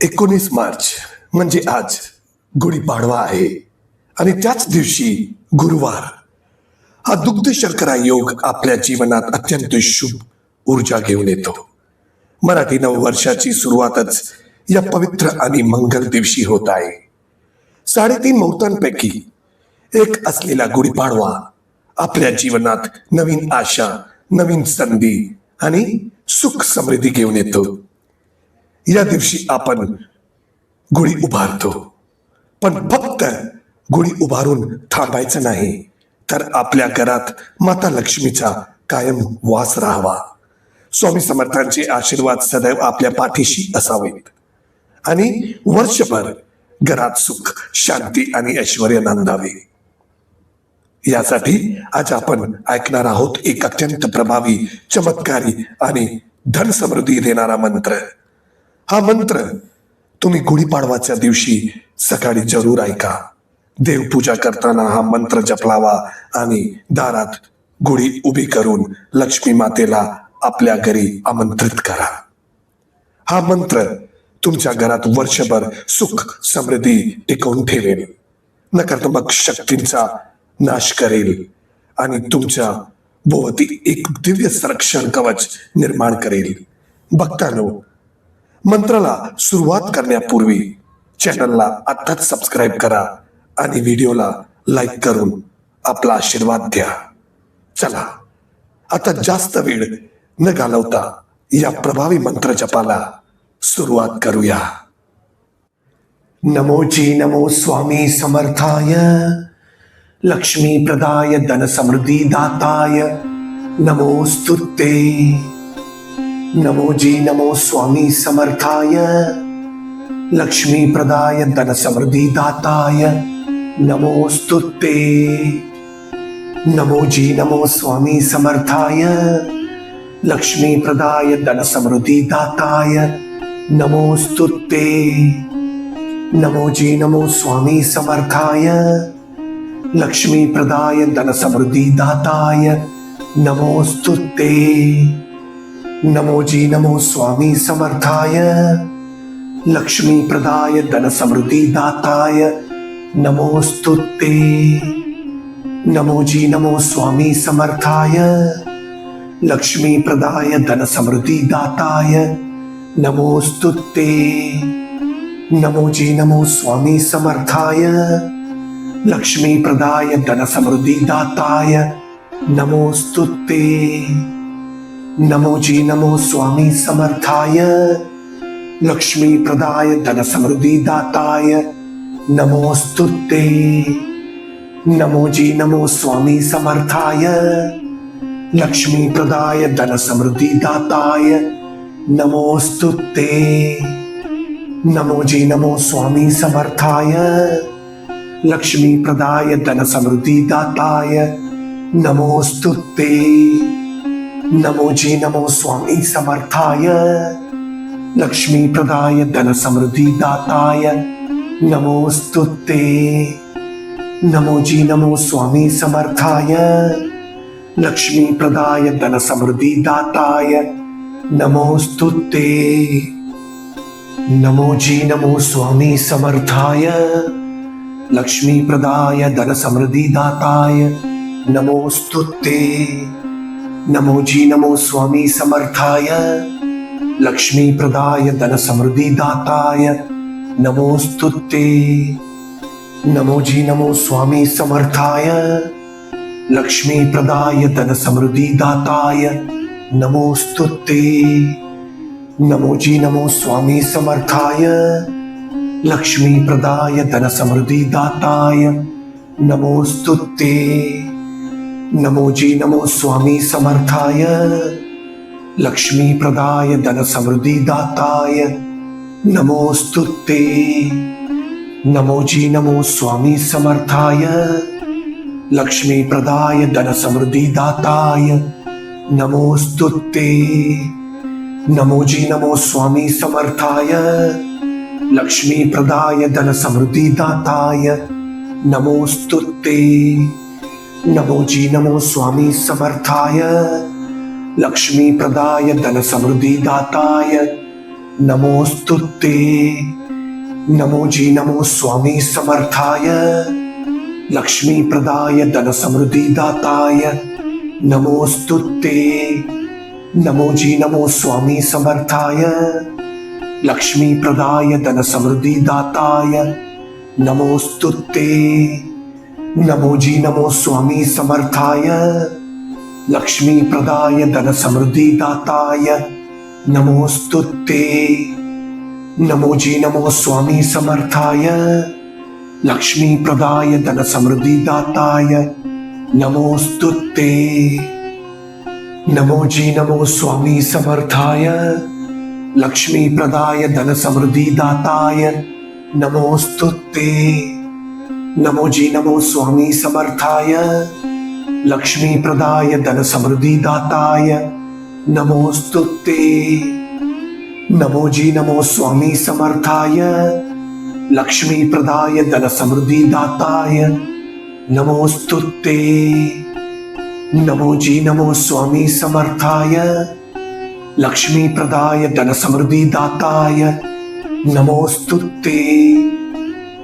19 मार्च म्हणजे आज गुढीपाडवा आहे आणि त्याच दिवशी गुरुवार. हा दुग्ध शर्करा योग आपल्या जीवनात अत्यंत शुभ ऊर्जा घेऊन येतो. मराठी नववर्षाची सुरुवातच या पवित्र आणि मंगल दिवशी होत आहे. 3.5 मुहूर्तांपैकी एक असलेला गुढीपाडवा आपल्या जीवनात नवीन आशा, नवीन संधी आणि सुख समृद्धी घेऊन येतो. या दिवशी आपण गुढी उभारतो, पण फक्त गुढी उभारून थांबायचं नाही, तर आपल्या घरात माता लक्ष्मीचा कायम वास राहावा. स्वामी समर्थांचे आशीर्वाद सदैव आपल्या पाठीशी असावेत आणि वर्षभर घरात सुख, शांती आणि ऐश्वर्य नांदावे. यासाठी आज आपण ऐकणार आहोत एक अत्यंत प्रभावी, चमत्कारी आणि धन समृद्धी देणारा मंत्र. हा मंत्र तुम्ही गुढीपाडवाच्या दिवशी सकाळी जरूर ऐका. देवपूजा करताना हा मंत्र जपलावा आणि दारात गुढी उभी करून लक्ष्मी मातेला आपल्या घरी आमंत्रित करा. हा मंत्र तुमच्या घरात वर्षभर सुख समृद्धी टिकवून ठेवेल, नकारात्मक शक्तींचा नाश करेल आणि तुमच्या भोवती एक दिव्य संरक्षण कवच निर्माण करेल. भक्तांनो, मंत्राला सुरुवात करण्यापूर्वी चॅनलला आत्ताच सबस्क्राईब करा आणि व्हिडिओला लाईक करून आपला आशीर्वाद द्या. चला आता जास्त वेळ न घालवता या प्रभावी मंत्र जपाला सुरुवात करूया. नमोजी नमो स्वामी समर्थाय, लक्ष्मी प्रदाय धन समृद्धी दाताय नमोस्तुते. नमोजी नमो स्वामी समर्थाय, लक्ष्मी प्रदाय धन समृद्धि दाताय नमोस्तुते. नमोजी नमो स्वामी समर्थाय, लक्ष्मी प्रदाय धन समृद्धि दाताय नमोस्तुते. नमोजी नमो स्वामी समर्थाय, लक्ष्मी प्रदाय धन समृद्धि दाताय नमोस्तुते. नमोजी नमो स्वामी समर्थाय, लक्ष्मी प्रदाय धन समृद्धि दाताय नमोस्तुते. नमोजी नमो स्वामी समर्थाय, लक्ष्मी प्रदाय धन समृद्धि दाताय नमोस्तुते. नमोजी नमो स्वामी समर्थाय, लक्ष्मी प्रदाय धन समृद्धि दाताय नमोस्तुते. नमोजी नमो स्वामी समर्थाय, लक्ष्मी प्रदाय धन समृद्धि दाताय नमोस्तुते. नमोजी नमो स्वामी समर्थाय, लक्ष्मी प्रदाय धन समृद्धि दाताय नमोस्तुते. नमोजी नमो स्वामी समर्थाय, लक्ष्मी प्रदाय धन समृद्धि दाताय नमोस्तुते. नमोजी नमो स्वामी समर्थाय, लक्ष्मी प्रदाय धन समृद्धि दाताय नमोस्तुते. नमोजी नमो स्वामी समर्थाय, लक्ष्मी प्रदाय धन समृद्धि दाताय नमोस्तुते. नमोजी नमो स्वामी समर्थाय, लक्ष्मी प्रदाय धन समृद्धि दाताय नमोस्तुते. नमोजी नमो स्वामी समर्थाय, लक्ष्मी प्रदाय धन समृद्धि दाताय नमोस्तुते. नमोजी नमो स्वामी समर्थाय, लक्ष्मी प्रदाय धन समृद्धि दाताय नमोस्तुते. नमोजी नमो स्वामी समर्थाय, लक्ष्मी प्रदाय धन समृद्धि दाताय नमोस्तुते. नमोजी नमो स्वामी समर्थाय, लक्ष्मी प्रदाय धन समृद्धि दाताय नमोस्तुते. नमोजी नमो स्वामी समर्थाय, लक्ष्मी प्रदाय धन समृद्धि दाताय नमोस्तुते. नमोजी नमो स्वामी समर्थाय, लक्ष्मी प्रदाय धन समृद्धि दाताय नमोस्तुते. नमोजी नमो स्वामी समर्थाय, लक्ष्मी प्रदाय धन समृद्धि दाताय नमोस्तुते। नमो जी नमो स्वामी समर्थाय, लक्ष्मी प्रदाय धन समृद्धि दाताय, नमोस्तुते। नमो जी नमो स्वामी समर्थाय, लक्ष्मी प्रदाय धन समृद्धि दाताय, नमोस्तुते। नमो जी नमो स्वामी समर्थाय, लक्ष्मी प्रदाय धन समृद्धि दाताय, नमोस्तुते। नमो जी नमो स्वामी समर्थाय, लक्ष्मी प्रदाय धन समृद्धि दाताय, नमोस्तुते। नमो जी नमो स्वामी समर्थाय, लक्ष्मी प्रदाय धन समृद्धि दाताय, नमोस्तुते। नमो जी नमो स्वामी समर्थाय, लक्ष्मी प्रदाय धन समृद्धि दाताय, नमोस्तुते। नमो जी नमो स्वामी समर्थाय, लक्ष्मी प्रदाय धन समृद्धि दाताय, नमोस्तुते। नमो जी नमो स्वामी समर्थाय, लक्ष्मी प्रदाय धन समृद्धि दाताय, नमोस्तुते।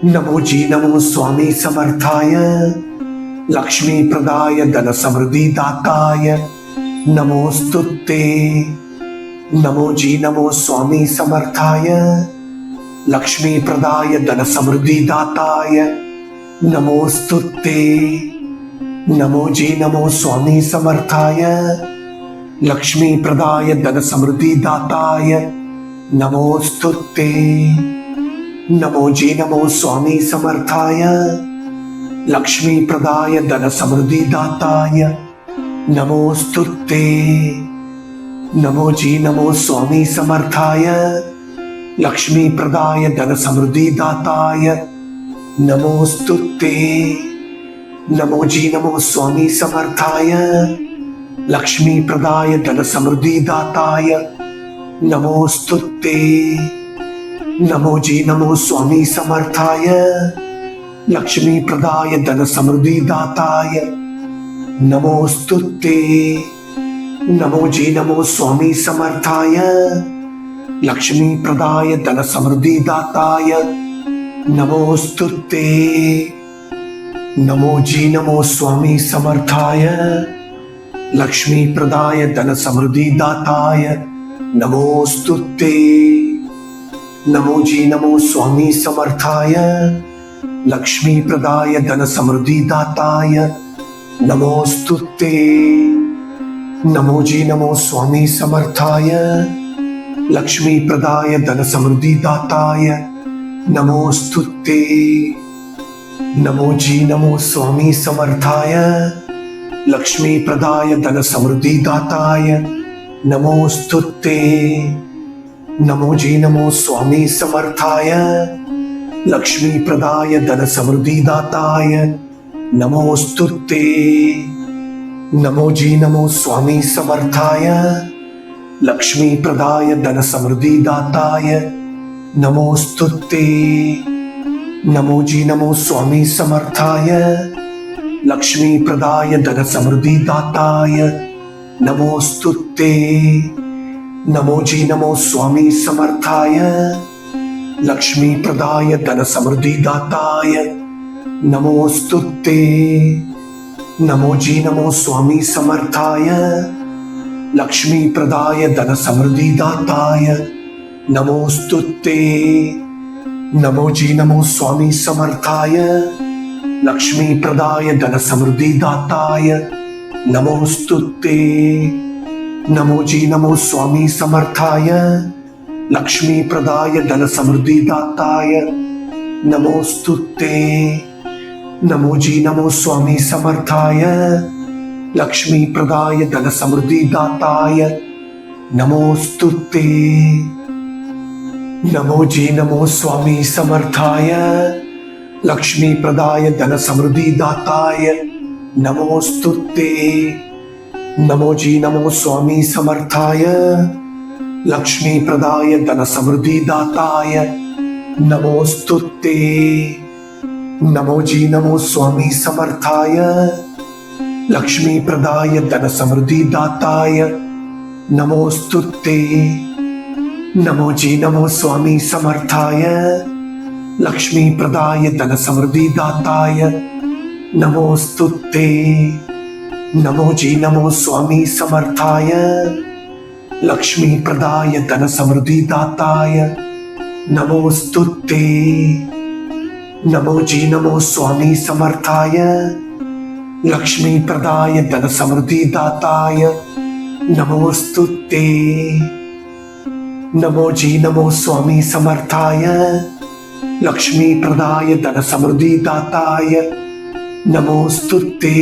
नमो जी नमो स्वामी समर्थाय, लक्ष्मी प्रदाय धन समृद्धि दाताय, नमोस्तुते। नमो जी नमो स्वामी समर्थाय, लक्ष्मी प्रदाय धन समृद्धि दाताय, नमोस्तुते। नमो जी नमो स्वामी समर्थाय, लक्ष्मी प्रदाय धन समृद्धि दाताय, नमोस्तुते। नमो जी नमो स्वामी समर्थाय, लक्ष्मी प्रदाय धन समृद्धि दाताय, नमोस्तुते। नमो जी नमो स्वामी समर्थाय, लक्ष्मी प्रदाय धन समृद्धि दाताय, नमोस्तुते। नमो जी नमो स्वामी समर्थाय, लक्ष्मी प्रदाय धन समृद्धि दाताय, नमोस्तुते। नमो जी नमो स्वामी समर्थाय, लक्ष्मी प्रदाय धन समृद्धि दाताय, नमोस्तुते। नमो जी नमो स्वामी समर्थाय, लक्ष्मी प्रदाय धन समृद्धि दाताय, नमोस्तुते। नमो जी नमो स्वामी समर्थाय, लक्ष्मी प्रदाय धन समृद्धि दाताय, नमोस्तुते। नमो जी नमो स्वामी समर्थाय, लक्ष्मी प्रदाय धन समृद्धि दाताय, नमोस्तुते। नमो जी नमो स्वामी समर्थाय, लक्ष्मी प्रदाय धन समृद्धि दाताय, नमोस्तुते। नमो जी नमो स्वामी समर्थाय, लक्ष्मी प्रदाय धन समृद्धि दाताय, नमोस्तुते। नमो जी नमो स्वामी समर्थाय, लक्ष्मी प्रदाय धन समृद्धि दाताय, नमोस्तुते। नमो जी नमो स्वामी समर्थाय, लक्ष्मी प्रदाय धन समृद्धि दाताय, नमोस्तुते। नमो जी नमो स्वामी समर्थाय, लक्ष्मी प्रदाय धन समृद्धि दाताय, नमोस्तुते। नमो जी नमो स्वामी समर्थाय, लक्ष्मी प्रदाय धन समृद्धि दाताय, नमोस्तुते। नमो जी नमो स्वामी समर्थाय, लक्ष्मी प्रदाय धन समृद्धि दाताय, नमोस्तुते। नमो जी नमो स्वामी समर्थाय, लक्ष्मी प्रदाय धन समृद्धि दाताय, नमोस्तुते। नमो जी नमो स्वामी समर्थाय, लक्ष्मी प्रदाय धन समृद्धि दाताय, नमोस्तुते। नमो जी नमो स्वामी समर्थाय, लक्ष्मी प्रदाय धन समृद्धि दाताय, नमोस्तुते। नमो जी नमो स्वामी समर्थाय, लक्ष्मी प्रदाय धन समृद्धि दाताय, नमोस्तुते। नमो जी नमो स्वामी समर्थाय, लक्ष्मी प्रदाय धन समृद्धि दाताय, नमोस्तुते। नमो जी नमो स्वामी समर्थाय, लक्ष्मी प्रदाय धन समृद्धि दाताय, नमोस्तुते। नमो जी नमो स्वामी समर्थाय, लक्ष्मी प्रदाय धन समृद्धि दाताय नमोस्तुते। नमो जी नमो स्वामी समर्थाय, लक्ष्मी प्रदाय धन समृद्धि दाताय नमोस्तुते। नमो जी नमो स्वामी समर्थाय, लक्ष्मी प्रदाय धन समृद्धि दाताय नमोस्तुते। नमो जी नमो स्वामी समर्थाय, लक्ष्मी प्रदाय धन समृद्धि दाताय नमोस्तुते।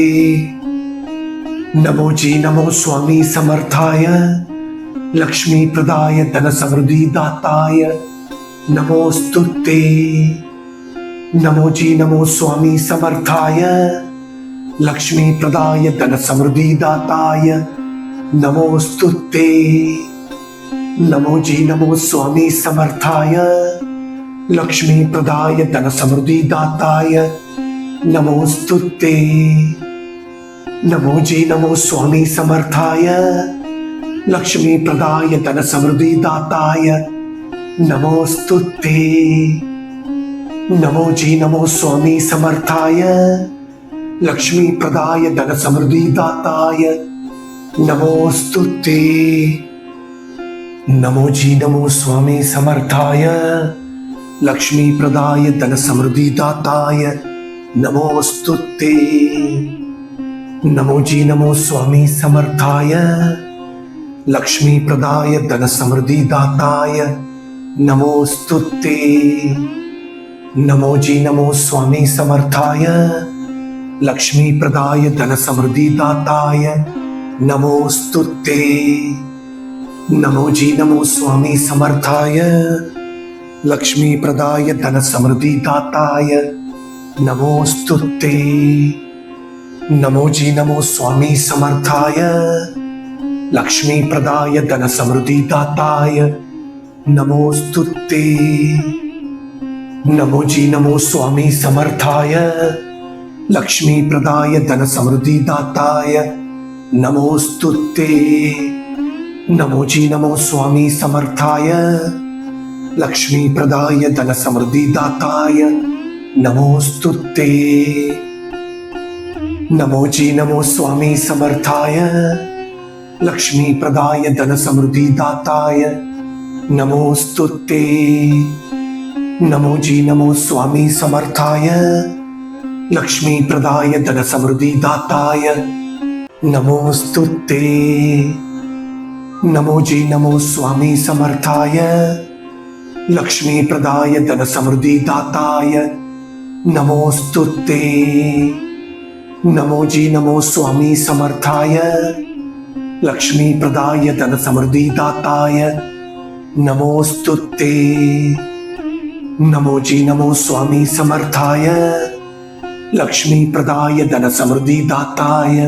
नमो जी नमो स्वामी समर्थाय, लक्ष्मी प्रदाय धन समृद्धि दाताय नमोस्तुते। नमो जी नमो स्वामी समर्थाय, लक्ष्मी प्रदाय धन समृद्धि दाताय नमोस्तुते। नमो जी नमो स्वामी समर्थाय, लक्ष्मी प्रदाय धन समृद्धि दाताय नमोस्तुते। नमो जी नमो स्वामी समर्थाय, लक्ष्मी प्रदाय धन समृद्धि दाताय नमोस्तुते। नमो जी नमो स्वामी समर्थाय, लक्ष्मी प्रदाय धन समृद्धि दाताय नमोस्तुते। नमो जी नमो स्वामी समर्थाय, लक्ष्मी प्रदाय धन समृद्धि दाताय नमोस्तुते। नमो जी नमो स्वामी समर्थाय, लक्ष्मी प्रदाय धन समृद्धि दाताय नमोस्तुते। नमो जी नमो स्वामी समर्थाय, लक्ष्मी प्रदाय धन समृद्धि दाताय नमोस्तुते। नमो जी नमो स्वामी समर्थाय, लक्ष्मी प्रदाय धन समृद्धि दाताय नमोस्तुते। नमो जी नमो स्वामी समर्थाय, लक्ष्मी प्रदाय धन समृद्धि दाताय नमोस्तुते। नमो जी नमो स्वामी समर्थाय, लक्ष्मी प्रदाय धन समृद्धि दाताय नमोस्तुते। नमो जी नमो स्वामी समर्थाय, लक्ष्मी प्रदाय धन समृद्धि दाताय नमोस्तुते। नमो जी नमो स्वामी समर्थाय, लक्ष्मी प्रदाय धन समृद्धि दाताय नमोस्तुते। नमो जी नमो स्वामी समर्थाय, लक्ष्मी प्रदाय धन समृद्धि दाताय नमोस्तुते। नमो जी नमो स्वामी समर्थाय, लक्ष्मी प्रदाय धन समृद्धि दाताय नमोस्तुते। नमो जी नमो स्वामी समर्थाय, लक्ष्मी प्रदाय धन समृद्धि दाताय नमोस्तुते। नमो जी नमो स्वामी समर्थाय, लक्ष्मी प्रदाय धन समृद्धि दाताय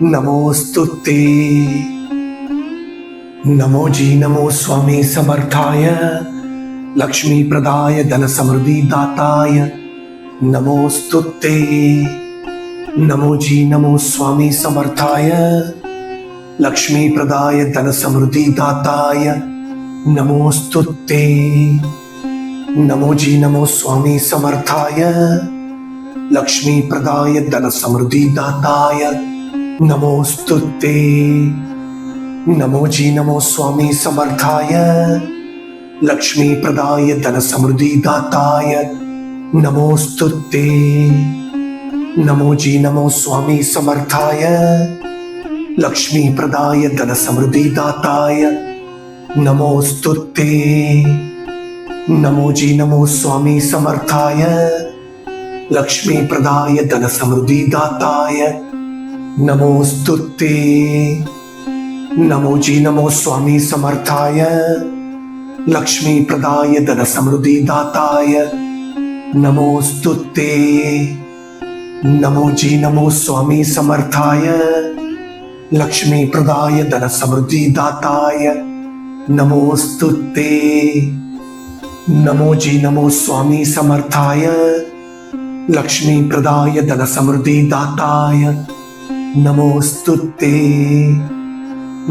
नमोस्तुते। नमो जी नमो स्वामी समर्थाय, लक्ष्मी प्रदाय धन समृद्धि दाताय नमोस्तुते। नमो जी नमो स्वामी समर्थाय, लक्ष्मी प्रदाय धन समृद्धि दाताय नमोस्तुते। नमो जी नमो स्वामी समर्थाय, लक्ष्मी प्रदाय धन समृद्धि दाताय नमोस्तुते। नमो जी नमो स्वामी समर्थाय, लक्ष्मी प्रदाय धन समृद्धि दाताय नमोस्तुते। नमो जी नमो स्वामी समर्थाय, लक्ष्मी प्रदाय धन समृद्धि दाताय नमोस्तुते। नमो जी नमो स्वामी समर्थाय, लक्ष्मी प्रदाय धन समृद्धि दाताय नमोस्तुते। नमो जी नमो स्वामी समर्थाय, लक्ष्मी प्रदाय धन समृद्धि दाताय नमोस्तुते। नमो जी नमो स्वामी समर्थाय, लक्ष्मी प्रदाय धन समृद्धि दाताय नमोस्तुते। नमो जी नमो स्वामी समर्थाय, लक्ष्मी प्रदाय धन समृद्धि दाताय नमोस्तुते।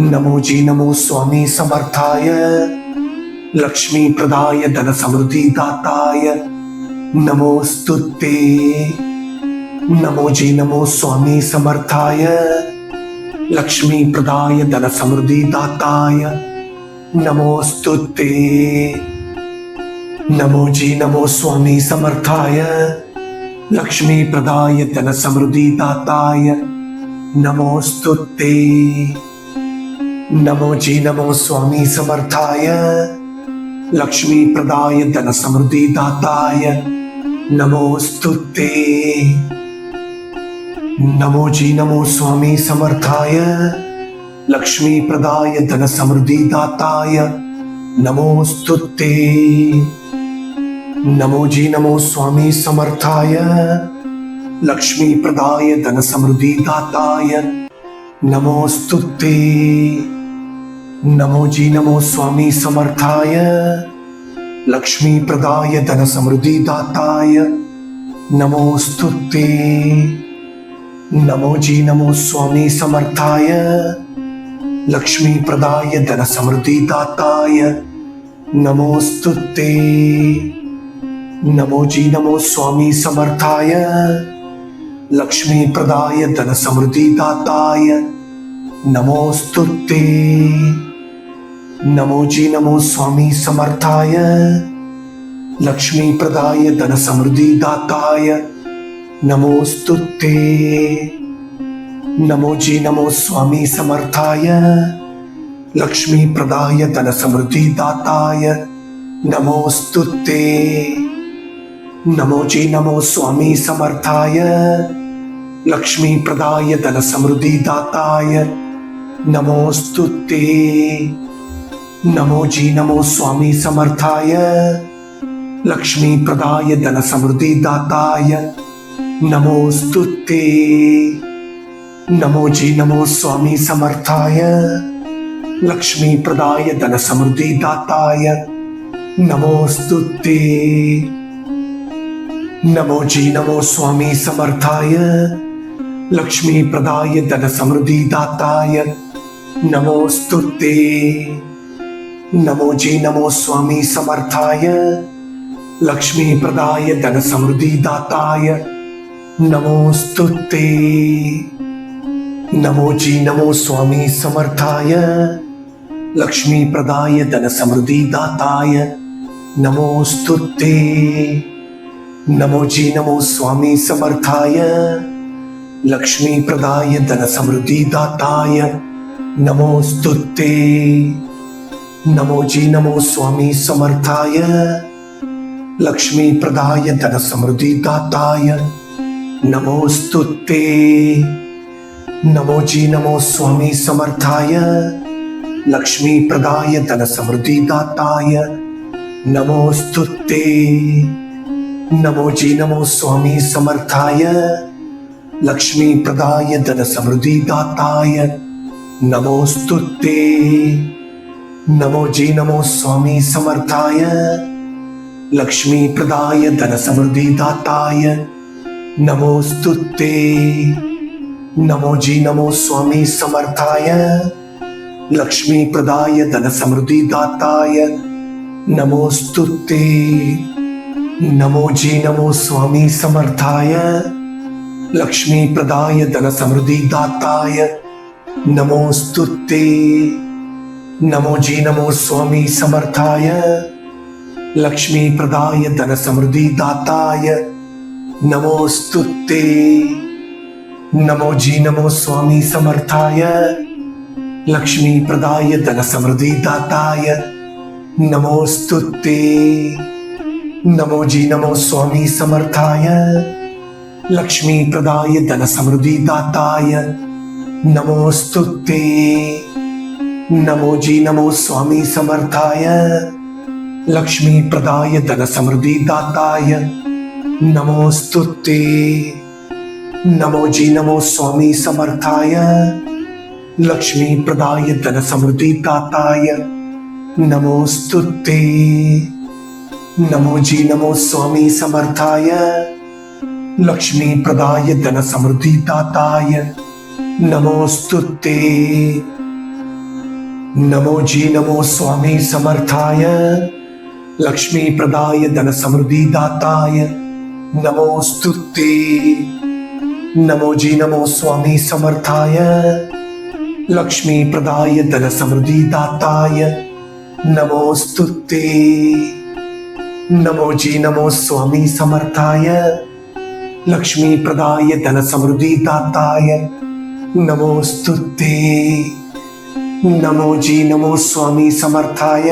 नमो जी नमो स्वामी समर्थाय, लक्ष्मी प्रदाय धन समृद्धि दाताय नमोस्तुते। नमो जी नमो स्वामी समर्थाय लक्ष्मी प्रदाय धन समृद्धि दाताय नमोस्तुते। नमो जी नमो स्वामी समर्थाय लक्ष्मी प्रदाय धन समृद्धि दाताय नमोस्तुते। नमो जी नमो स्वामी समर्थाय लक्ष्मी प्रदाय धन समृद्धि दाताय नमोस्तुते। नमो जी नमो स्वामी समर्थाय लक्ष्मी प्रदाय धन समृद्धि दाताय नमोस्तुते। नमो जी नमो स्वामी समर्थाय लक्ष्मी प्रदाय धन समृद्धि दाताय नमोस्तुते। नमो जी नमो स्वामी समर्थाय लक्ष्मी प्रदाय धन समृद्धि दाताय नमोस्तुते। नमो जी नमो स्वामी समर्थाय लक्ष्मी प्रदाय धन समृद्धि दाताय नमोस्तुते। नमो जी नमो स्वामी समर्थाय लक्ष्मी प्रदाय धन समृद्धि दाताय नमोस्तुते। नमो जी नमो स्वामी समर्थाय लक्ष्मी प्रदाय धन समृद्धि दाताय नमोस्तुते। नमो जी नमो स्वामी समर्थाय लक्ष्मी प्रदाय धन समृद्धि दाताय नमोस्तुते। नमो जी नमो स्वामी समर्थाय लक्ष्मी प्रदाय धन समृद्धि दाताय नमोस्तुते। नमो जी नमो स्वामी समर्थाय लक्ष्मी प्रदाय धन समृद्धि दाताय नमोस्तुते। नमो जी नमो स्वामी समर्थाय लक्ष्मी प्रदाय धन समृद्धि दाताय नमोस्तुते। नमो जी नमो स्वामी समर्थाय लक्ष्मी प्रदाय धन समृद्धि दाताय नमोस्तुते। नमो जी नमो स्वामी समर्थाय लक्ष्मी प्रदाय धन समृद्धि दाताय नमोस्तुते। नमो जी नमो स्वामी समर्थाय लक्ष्मी प्रदाय धन समृद्धि दाताय नमोस्तुते। नमो जी नमो स्वामी समर्थाय लक्ष्मी प्रदाय धन समृद्धि दाताय नमोस्तुते। नमो जी नमो स्वामी समर्थाय लक्ष्मी प्रदाय धन समृद्धि दाताय नमोस्तुते। नमो जी नमो स्वामी समर्थाय लक्ष्मी प्रदाय धन समृद्धि दाताय नमोस्तुते। नमो जी नमो स्वामी समर्थाय लक्ष्मी प्रदाय धन समृद्धि दाताय नमोस्तुते। नमो जी नमो स्वामी समर्थाय लक्ष्मी प्रदाय धन समृद्धि दाताय नमोस्तुते। नमो जी नमो स्वामी समर्थाय लक्ष्मी प्रदाय धन समृद्धि दाताय नमोस्तुते। नमो जी नमो स्वामी समर्थाय लक्ष्मी प्रदाय धन समृद्धि दाताय नमोस्तुते। नमो जी नमो स्वामी समर्थाय लक्ष्मी प्रदाय धन समृद्धि दाताय नमोस्तुते। नमो जी नमो स्वामी समर्थाय लक्ष्मी प्रदाय धन समृद्धि दाताय नमोस्तुते। नमो जी नमो स्वामी समर्थाय लक्ष्मी प्रदाय धन समृद्धि दाताय नमोस्तुते। नमो जी नमो स्वामी समर्थाय लक्ष्मी प्रदाय धन समृद्धि दाताय नमोस्तुते। नमो जी नमो स्वामी समर्थाय लक्ष्मी प्रदाय धन समृद्धि दाताय नमोस्तुते। नमो जी नमो स्वामी समर्थाय लक्ष्मी प्रदाय धन समृद्धि दाताय नमोस्तुते। नमो जी नमो स्वामी समर्थाय, लक्ष्मी प्रदाय धन समृद्धि दाताय नमोस्तुते। नमो जी नमो स्वामी समर्थाय, लक्ष्मी प्रदाय धन समृद्धि दाताय नमोस्तुते। नमो जी नमो स्वामी समर्थाय, लक्ष्मी प्रदाय धन समृद्धि दाताय नमोस्तुते। नमो जी नमो स्वामी समर्थाय,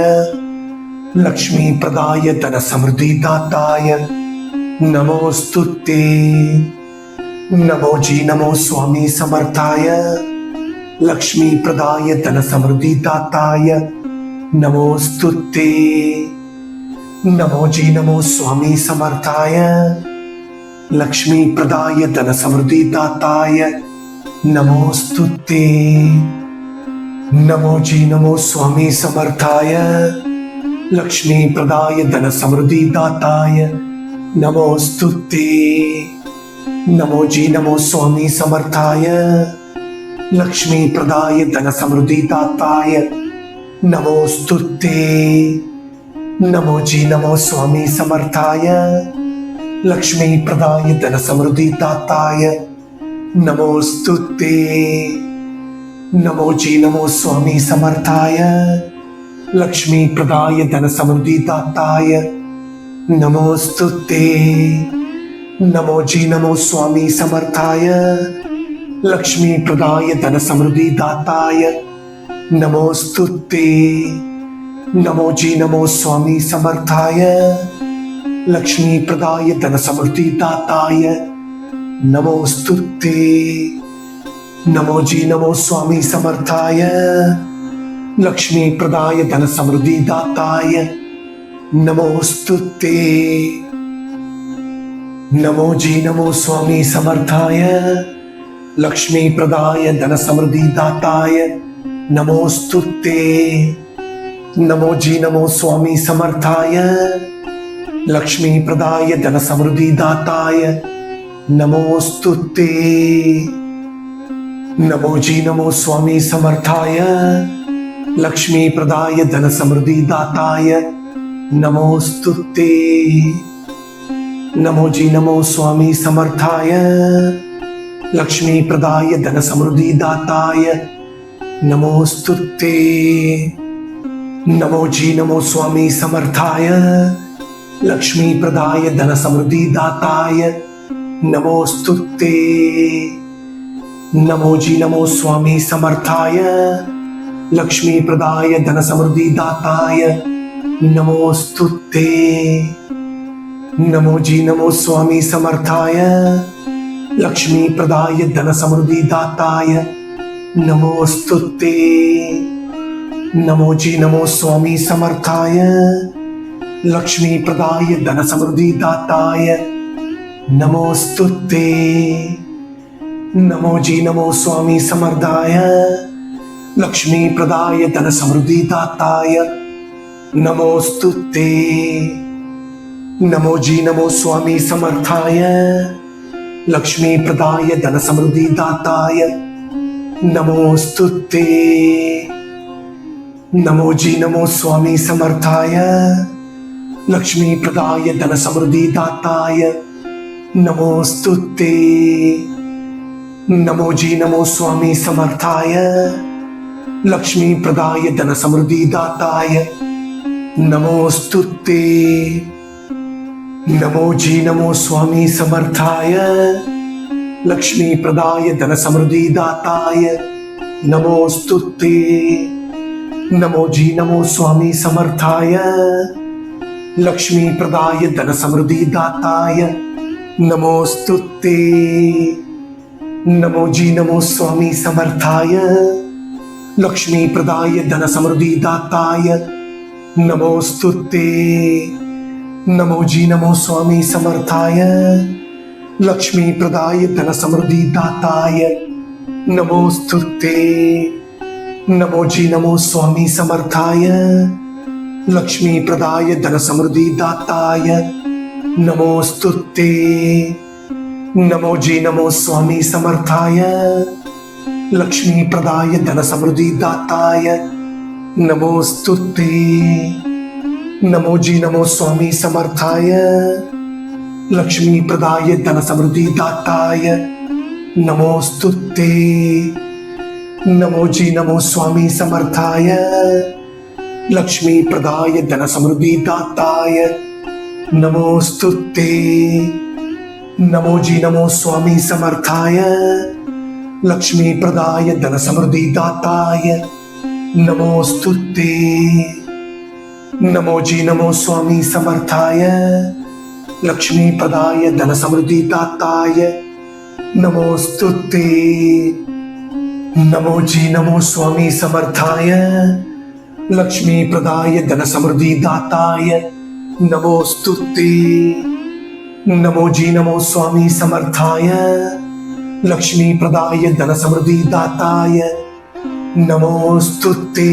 लक्ष्मी प्रदाय धन समृद्धि दाताय नमोस्तुते। नमो जी नमो स्वामी समर्थाय, लक्ष्मी प्रदाय धन समृद्धि दाताय नमोस्तुते। नमो जी नमो स्वामी समर्थाय, लक्ष्मी प्रदाय धन समृद्धि दाताय नमोस्तुते। नमो जी नमो स्वामी समर्थाय, लक्ष्मी प्रदाय धन समृद्धि दाताय नमोस्तुते। नमो जी नमो स्वामी समर्थाय, लक्ष्मी प्रदाय धन समृद्धि दाताय नमोस्तुते। नमो जी नमो स्वामी समर्थाय, लक्ष्मी प्रदाय धन समृद्धि दाताय नमोस्तुते। नमो जी नमो स्वामी समर्थाय, लक्ष्मी प्रदाय धन समृद्धि दाताय नमोस्तुते। नमो जी नमो स्वामी समर्थाय, लक्ष्मी प्रदाय धन समृद्धि दाताय नमोस्तुते। नमो जी नमो स्वामी समर्थाय, लक्ष्मी प्रदाय धन समृद्धि दाताय नमोस्तुते। नमो जी नमो स्वामी समर्थाय, लक्ष्मी प्रदाय धन समृद्धि दाताय नमोस्तुते। नमो जी नमो स्वामी समर्थाय, लक्ष्मी प्रदाय धन समृद्धि दाताय नमोस्तुते। नमो जी नमो स्वामी समर्थाय, लक्ष्मी प्रदाय धन समृद्धि दाताय नमोस्तुते। नमो जी नमो स्वामी समर्थाय, लक्ष्मी प्रदाय धन समृद्धि दाताय नमोस्तुते। नमो जी नमो स्वामी समर्थाय, लक्ष्मी प्रदाय धन समृद्धि दाताय नमोस्तुते। नमो जी नमो स्वामी समर्थाय, लक्ष्मी प्रदाय धन समृद्धि दाताय नमोस्तुते। नमो जी नमो स्वामी समर्थाय, लक्ष्मी प्रदाय धन समृद्धि दाताय नमोस्तुते। नमो जी नमो स्वामी समर्थाय, लक्ष्मी प्रदाय धन समृद्धि दाताय नमोस्तुते। नमो जी नमो स्वामी समर्थाय, लक्ष्मी प्रदाय धन समृद्धि दाताय नमोस्तुते। नमो जी नमो स्वामी समर्थाय, लक्ष्मी प्रदाय धन समृद्धि दाताय नमोस्तुते। नमो जी नमो स्वामी समर्थाय, लक्ष्मी प्रदाय धन समृद्धि दाताय नमोस्तुते। नमो जी नमो स्वामी समर्थाय, लक्ष्मी प्रदाय धन समृद्धि दाताय नमोस्तुते। नमो जी नमो स्वामी समर्थाय, लक्ष्मी प्रदाय धन समृद्धि दाताय नमोस्तुते। नमो जी नमो स्वामी समर्थाय, लक्ष्मी प्रदाय धन समृद्धि दाताय नमोस्तुते। नमो जी नमो स्वामी समर्थाय, लक्ष्मी प्रदाय धन समृद्धि दाताय नमोस्तुते। नमो जी नमो स्वामी समर्थाय, लक्ष्मी प्रदाय धन समृद्धि दाताय नमोस्तुते। नमो जी नमो स्वामी समर्थाय, लक्ष्मी प्रदाय धन समृद्धि दाताय नमोस्तुते। नमो जी नमो स्वामी समर्थाय, लक्ष्मी प्रदाय धन समृद्धि दाताय नमोस्तुते। नमो जी नमो स्वामी समर्थाय, लक्ष्मी प्रदाय धन समृद्धि दाताय नमोस्तुते. नमो जी नमो स्वामी समर्थाय. लक्ष्मी प्रदाय धन समृद्धि दाताय. नमोस्तुते. नमो जी नमो स्वामी समर्थाय. लक्ष्मी प्रदाय धन समृद्धि दाताय. नमोस्तुते. नमो जी नमो स्वामी समर्थाय. लक्ष्मी प्रदाय धन समृद्धि दाताय. नमोस्तुते. नमो जी नमो स्वामी समर्थाय. लक्ष्मी प्रदाय धन समृद्धि दाताय. नमोस्तुते. नमो जी नमो स्वामी समर्थाय. लक्ष्मी प्रदाय धन समृद्धि दाताय. नमोस्तुते. नमो जी नमो स्वामी समर्थाय. लक्ष्मी प्रदाय धन समृद्धि दाताय. नमोस्तुते.